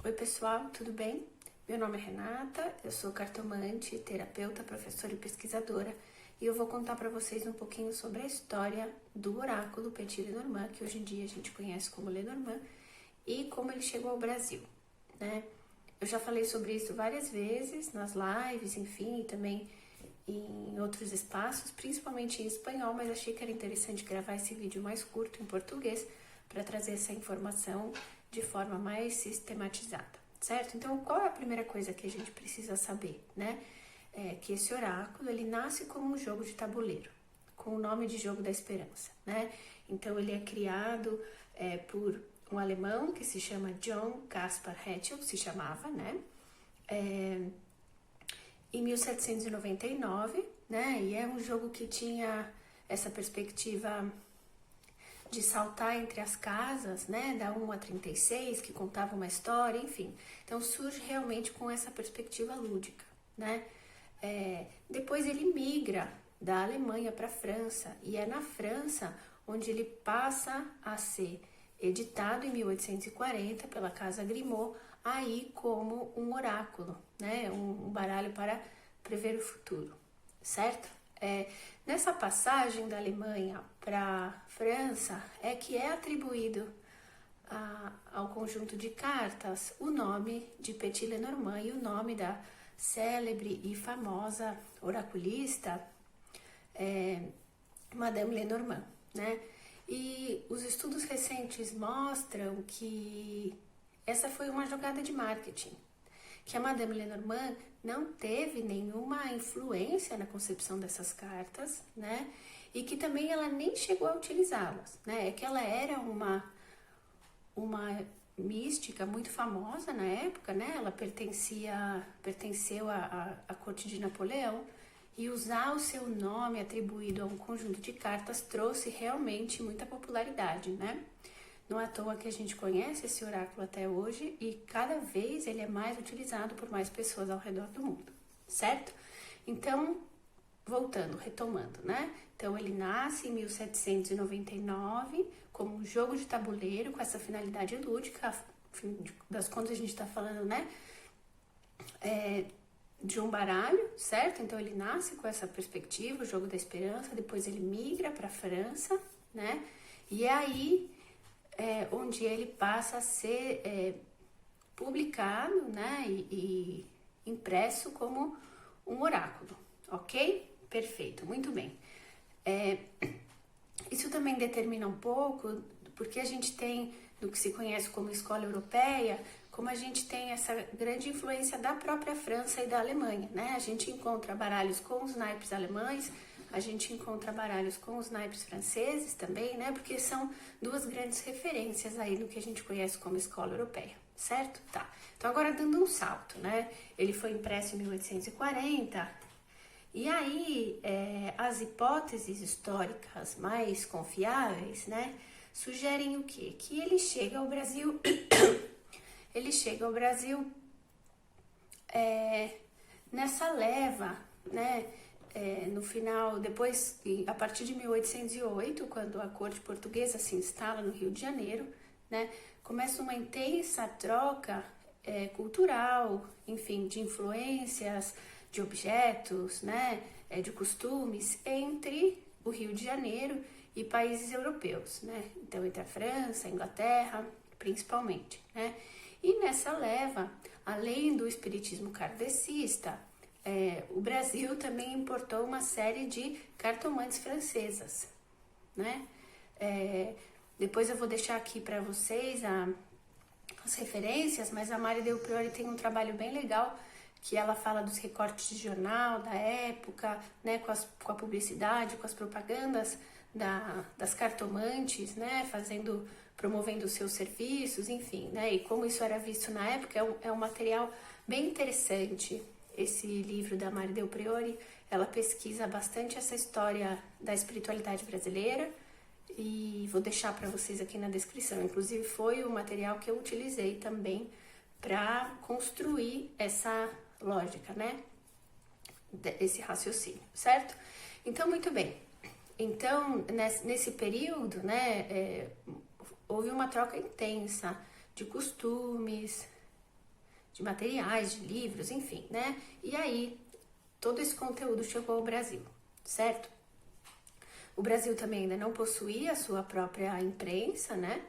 Oi pessoal, tudo bem? Meu nome é Renata, eu sou cartomante, terapeuta, professora e pesquisadora e eu vou contar para vocês um pouquinho sobre a história do oráculo Petit Lenormand, que hoje em dia a gente conhece como Lenormand, e como ele chegou ao Brasil, né? Eu já falei sobre isso várias vezes nas lives, enfim, e também em outros espaços, principalmente em espanhol, mas achei que era interessante gravar esse vídeo mais curto em português para trazer essa informação de forma mais sistematizada, certo? Então, qual é a primeira coisa que a gente precisa saber, né? É que esse oráculo, ele nasce como um jogo de tabuleiro, com o nome de Jogo da Esperança, né? Então, ele é criado por um alemão que se chama John Caspar Hetschel, se chamava, né? Em 1799, né? E é um jogo que tinha essa perspectiva de saltar entre as casas, né, da 1 a 36, que contava uma história, enfim. Então surge realmente com essa perspectiva lúdica, né? Depois ele migra da Alemanha para a França, e é na França onde ele passa a ser editado em 1840 pela Casa Grimaud, aí como um oráculo, né, um baralho para prever o futuro, certo? Nessa passagem da Alemanha para a França é que é atribuído ao conjunto de cartas o nome de Petit Lenormand e o nome da célebre e famosa oraculista Madame Lenormand, né? E os estudos recentes mostram que essa foi uma jogada de marketing, que a Madame Lenormand não teve nenhuma influência na concepção dessas cartas, né? E que também ela nem chegou a utilizá-las, né? É que ela era uma mística muito famosa na época, né? Ela pertenceu à corte de Napoleão, e usar o seu nome atribuído a um conjunto de cartas trouxe realmente muita popularidade, né? Não é à toa que a gente conhece esse oráculo até hoje e cada vez ele é mais utilizado por mais pessoas ao redor do mundo, certo? Então, voltando, retomando, né? Então, ele nasce em 1799 como um jogo de tabuleiro com essa finalidade lúdica, fim das contas a gente está falando, né? De um baralho, certo? Então, ele nasce com essa perspectiva, o jogo da esperança, depois ele migra para a França, né? E é aí onde ele passa a ser publicado, né, e impresso como um oráculo, ok? Perfeito, muito bem. Isso também determina um pouco, porque a gente tem, no que se conhece como escola europeia, como a gente tem essa grande influência da própria França e da Alemanha, né? A gente encontra baralhos com os naipes alemães, a gente encontra baralhos com os naipes franceses também, né? Porque são duas grandes referências aí no que a gente conhece como escola europeia, certo? Tá. Então agora dando um salto, né? Ele foi impresso em 1840, e aí as hipóteses históricas mais confiáveis, né? Sugerem o quê? Que ele chega ao Brasil... ele chega ao Brasil nessa leva, né? No final, depois, a partir de 1808, quando a corte portuguesa se instala no Rio de Janeiro, né, começa uma intensa troca cultural, enfim, de influências, de objetos, né, de costumes entre o Rio de Janeiro e países europeus, né? Então, entre a França, a Inglaterra, principalmente, né? E nessa leva, além do espiritismo kardecista, o Brasil também importou uma série de cartomantes francesas, né? Depois eu vou deixar aqui para vocês as referências, mas a Mari Del Priore tem um trabalho bem legal, que ela fala dos recortes de jornal da época, né, com a publicidade, com as propagandas das cartomantes, né, promovendo os seus serviços, enfim, né, e como isso era visto na época. É um material bem interessante. Esse livro da Mari Del Priore, ela pesquisa bastante essa história da espiritualidade brasileira, e vou deixar para vocês aqui na descrição. Inclusive foi o material que eu utilizei também para construir essa lógica, né? Esse raciocínio, certo? Então, muito bem. Então, nesse período, né, houve uma troca intensa de costumes, de materiais, de livros, enfim, né? E aí, todo esse conteúdo chegou ao Brasil, certo? O Brasil também ainda não possuía a sua própria imprensa, né?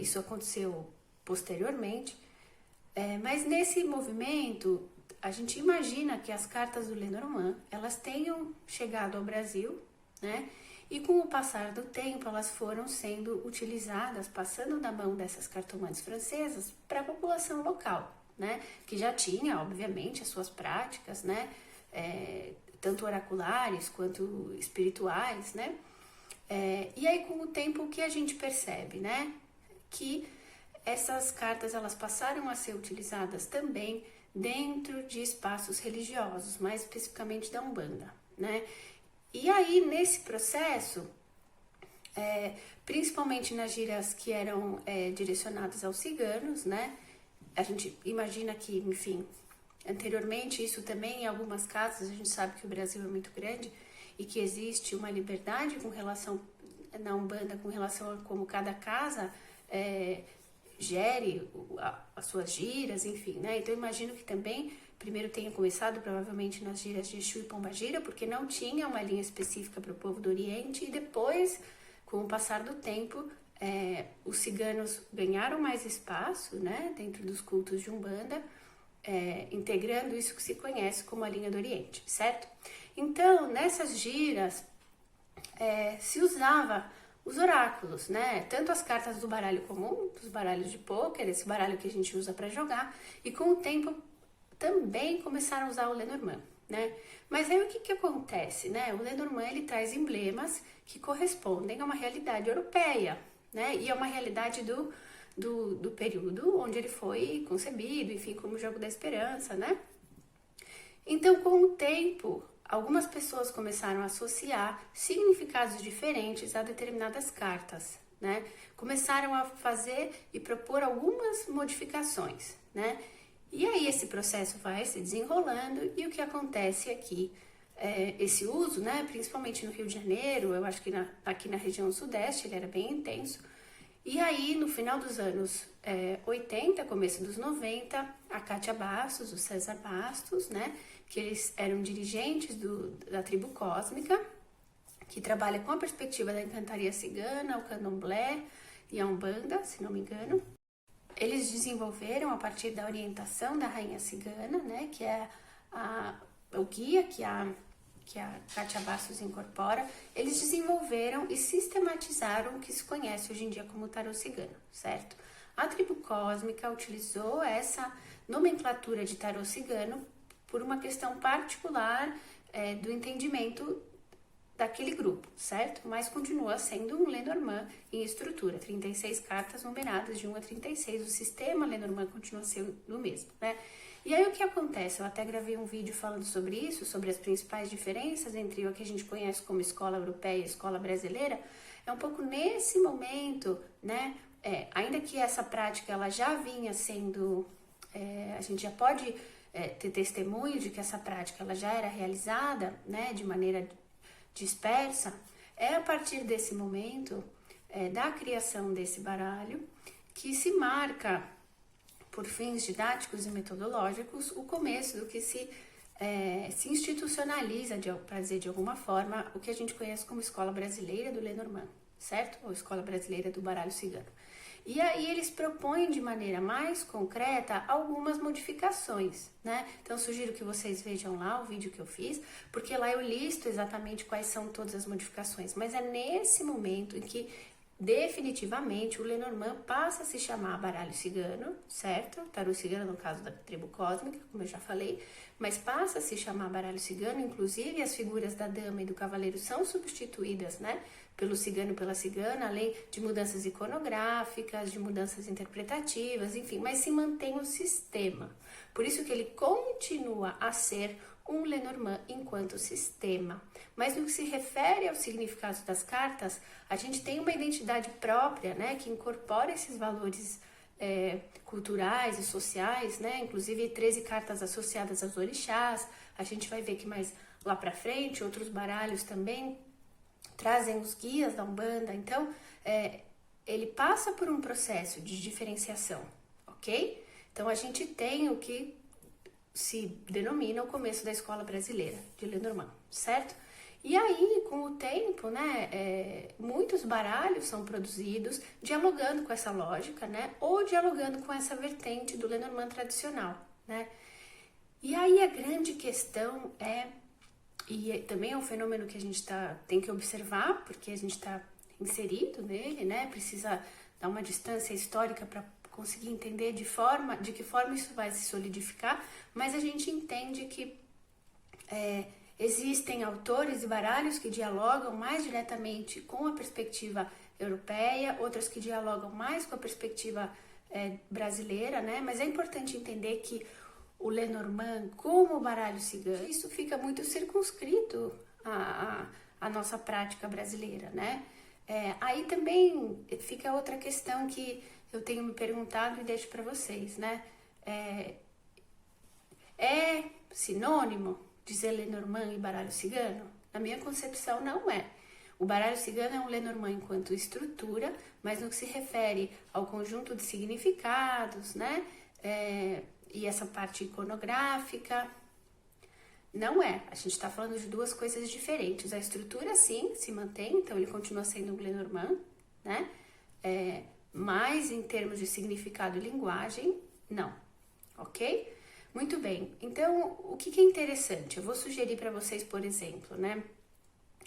Isso aconteceu posteriormente. Mas nesse movimento, a gente imagina que as cartas do Lenormand, elas tenham chegado ao Brasil, né? E com o passar do tempo, elas foram sendo utilizadas, passando da mão dessas cartomantes francesas para a população local, né? Que já tinha, obviamente, as suas práticas, né? Tanto oraculares quanto espirituais, né? E aí, com o tempo, o que a gente percebe, né? Que essas cartas, elas passaram a ser utilizadas também dentro de espaços religiosos, mais especificamente da Umbanda, né? E aí, nesse processo, principalmente nas gírias que eram direcionadas aos ciganos, né? A gente imagina que, enfim, anteriormente, isso também em algumas casas, a gente sabe que o Brasil é muito grande e que existe uma liberdade com relação, na Umbanda, com relação a como cada casa gere as suas gírias, enfim, né? Então, eu imagino que também, primeiro tenha começado provavelmente nas gírias de Exu e Pombagira, porque não tinha uma linha específica para o povo do Oriente, e depois, com o passar do tempo, os ciganos ganharam mais espaço, né, dentro dos cultos de Umbanda, integrando isso que se conhece como a linha do Oriente, certo? Então, nessas gírias, se usava os oráculos, né? Tanto as cartas do baralho comum, dos baralhos de pôquer, esse baralho que a gente usa para jogar, e com o tempo também começaram a usar o Lenormand, né? Mas aí o que acontece, né? O Lenormand, ele traz emblemas que correspondem a uma realidade europeia, né? E a uma realidade do período onde ele foi concebido, enfim, como jogo da esperança, né? Então, com o tempo, algumas pessoas começaram a associar significados diferentes a determinadas cartas, né? Começaram a fazer e propor algumas modificações, né? E aí esse processo vai se desenrolando e o que acontece aqui, esse uso, né? Principalmente no Rio de Janeiro, eu acho que aqui na região sudeste ele era bem intenso. E aí, no final dos anos 80, começo dos 90, a Cátia Bastos, o César Bastos, né? Que eles eram dirigentes da tribo cósmica, que trabalha com a perspectiva da encantaria cigana, o candomblé e a Umbanda, se não me engano. Eles desenvolveram, a partir da orientação da rainha cigana, né? Que é o guia que a Cátia Bastos incorpora, eles desenvolveram e sistematizaram o que se conhece hoje em dia como tarô cigano, certo? A tribo cósmica utilizou essa nomenclatura de tarô cigano por uma questão particular do entendimento daquele grupo, certo? Mas continua sendo um Lenormand em estrutura, 36 cartas numeradas de 1 a 36, o sistema Lenormand continua sendo o mesmo, né? E aí o que acontece? Eu até gravei um vídeo falando sobre isso, sobre as principais diferenças entre o que a gente conhece como escola europeia e escola brasileira. É um pouco nesse momento, né? Ainda que essa prática ela já vinha sendo, a gente já pode ter testemunho de que essa prática ela já era realizada, né? De maneira dispersa. É a partir desse momento da criação desse baralho que se marca, por fins didáticos e metodológicos, o começo do que se institucionaliza, para dizer de alguma forma, o que a gente conhece como Escola Brasileira do Lenormand, certo? Ou Escola Brasileira do Baralho Cigano. E aí eles propõem de maneira mais concreta algumas modificações, né? Então sugiro que vocês vejam lá o vídeo que eu fiz, porque lá eu listo exatamente quais são todas as modificações, mas é nesse momento em que definitivamente o Lenormand passa a se chamar baralho cigano, certo? Tarô cigano no caso da tribo cósmica, como eu já falei, mas passa a se chamar baralho cigano, inclusive as figuras da dama e do cavaleiro são substituídas, né? Pelo cigano e pela cigana, além de mudanças iconográficas, de mudanças interpretativas, enfim, mas se mantém o sistema. Por isso que ele continua a ser um Lenormand enquanto sistema. Mas no que se refere ao significado das cartas, a gente tem uma identidade própria, né, que incorpora esses valores culturais e sociais, né, inclusive 13 cartas associadas aos orixás. A gente vai ver que mais lá pra frente, outros baralhos também trazem os guias da Umbanda. Então, ele passa por um processo de diferenciação, ok? Então, a gente tem o que se denomina o começo da escola brasileira de Lenormand, certo? E aí, com o tempo, né, muitos baralhos são produzidos dialogando com essa lógica, né, ou dialogando com essa vertente do Lenormand tradicional, né? E aí a grande questão e também é um fenômeno que a gente tem que observar, porque a gente está inserido nele, né, precisa dar uma distância histórica para conseguir entender de que forma isso vai se solidificar, mas a gente entende que existem autores e baralhos que dialogam mais diretamente com a perspectiva europeia, outros que dialogam mais com a perspectiva brasileira, né? Mas é importante entender que o Lenormand, como o baralho cigano, isso fica muito circunscrito à nossa prática brasileira, né? Aí também fica outra questão que eu tenho me perguntado e deixo para vocês, né? É sinônimo dizer Lenormand e baralho cigano? Na minha concepção, não é. O baralho cigano é um Lenormand enquanto estrutura, mas no que se refere ao conjunto de significados, né? E essa parte iconográfica, não é. A gente está falando de duas coisas diferentes. A estrutura, sim, se mantém, então ele continua sendo um Lenormand, né? Mas em termos de significado e linguagem, não. Ok? Muito bem. Então, o que é interessante? Eu vou sugerir para vocês, por exemplo, né?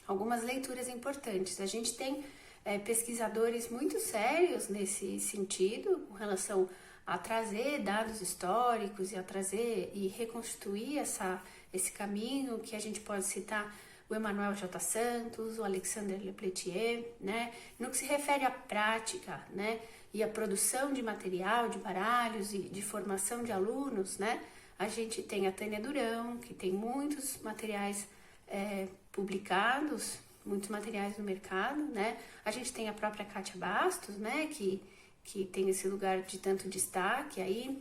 Algumas leituras importantes. A gente tem pesquisadores muito sérios nesse sentido, com relação a trazer dados históricos e a trazer e reconstituir esse caminho, que a gente pode citar o Emmanuel J. Santos, o Alexandre Lepeletier, né? No que se refere à prática, né? E à produção de material, de baralhos e de formação de alunos, né? A gente tem a Tânia Durão, que tem muitos materiais publicados, muitos materiais no mercado, né? A gente tem a própria Kátia Bastos, né? Que tem esse lugar de tanto destaque aí.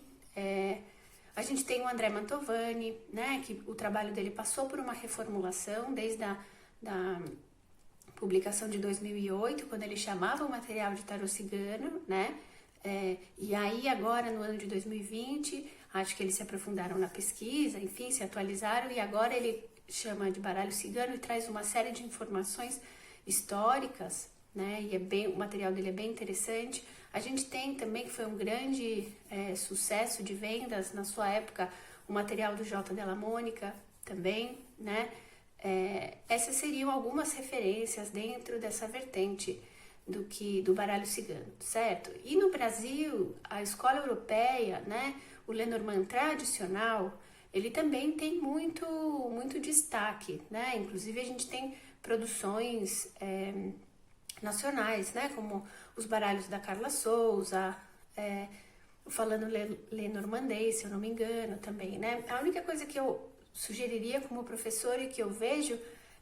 A gente tem o André Mantovani, né? Que o trabalho dele passou por uma reformulação desde da publicação de 2008, quando ele chamava o material de tarô cigano, né? E aí agora, no ano de 2020, acho que eles se aprofundaram na pesquisa, enfim, se atualizaram, e agora ele chama de baralho cigano e traz uma série de informações históricas, né? E o material dele é bem interessante. A gente tem também, que foi um grande sucesso de vendas na sua época, o material do J. Della Mônica também, né? Essas seriam algumas referências dentro dessa vertente do baralho cigano, certo? E no Brasil, a escola europeia, né? O Lenormand tradicional, ele também tem muito destaque, né? Inclusive a gente tem produções nacionais, né? Como os baralhos da Carla Souza, falando lenormandês, se eu não me engano, também, né? A única coisa que eu sugeriria como professora e que eu vejo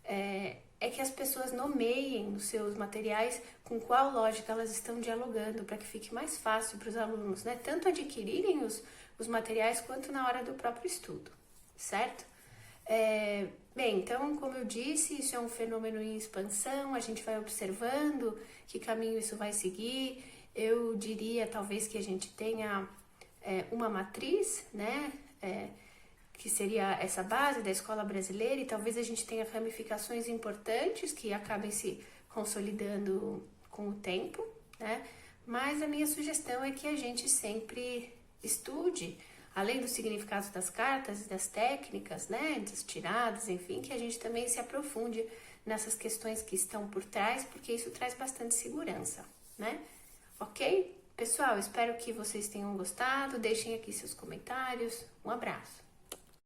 é que as pessoas nomeiem os seus materiais com qual lógica elas estão dialogando, para que fique mais fácil para os alunos, né? Tanto adquirirem os materiais quanto na hora do próprio estudo, certo? Bem, então, como eu disse, isso é um fenômeno em expansão, a gente vai observando que caminho isso vai seguir. Eu diria, talvez, que a gente tenha uma matriz, né, que seria essa base da escola brasileira, e talvez a gente tenha ramificações importantes que acabem se consolidando com o tempo, né? Mas a minha sugestão é que a gente sempre estude, além do significado das cartas e das técnicas, né, das tiradas, enfim, que a gente também se aprofunde nessas questões que estão por trás, porque isso traz bastante segurança, né? Ok? Pessoal, espero que vocês tenham gostado, deixem aqui seus comentários, um abraço!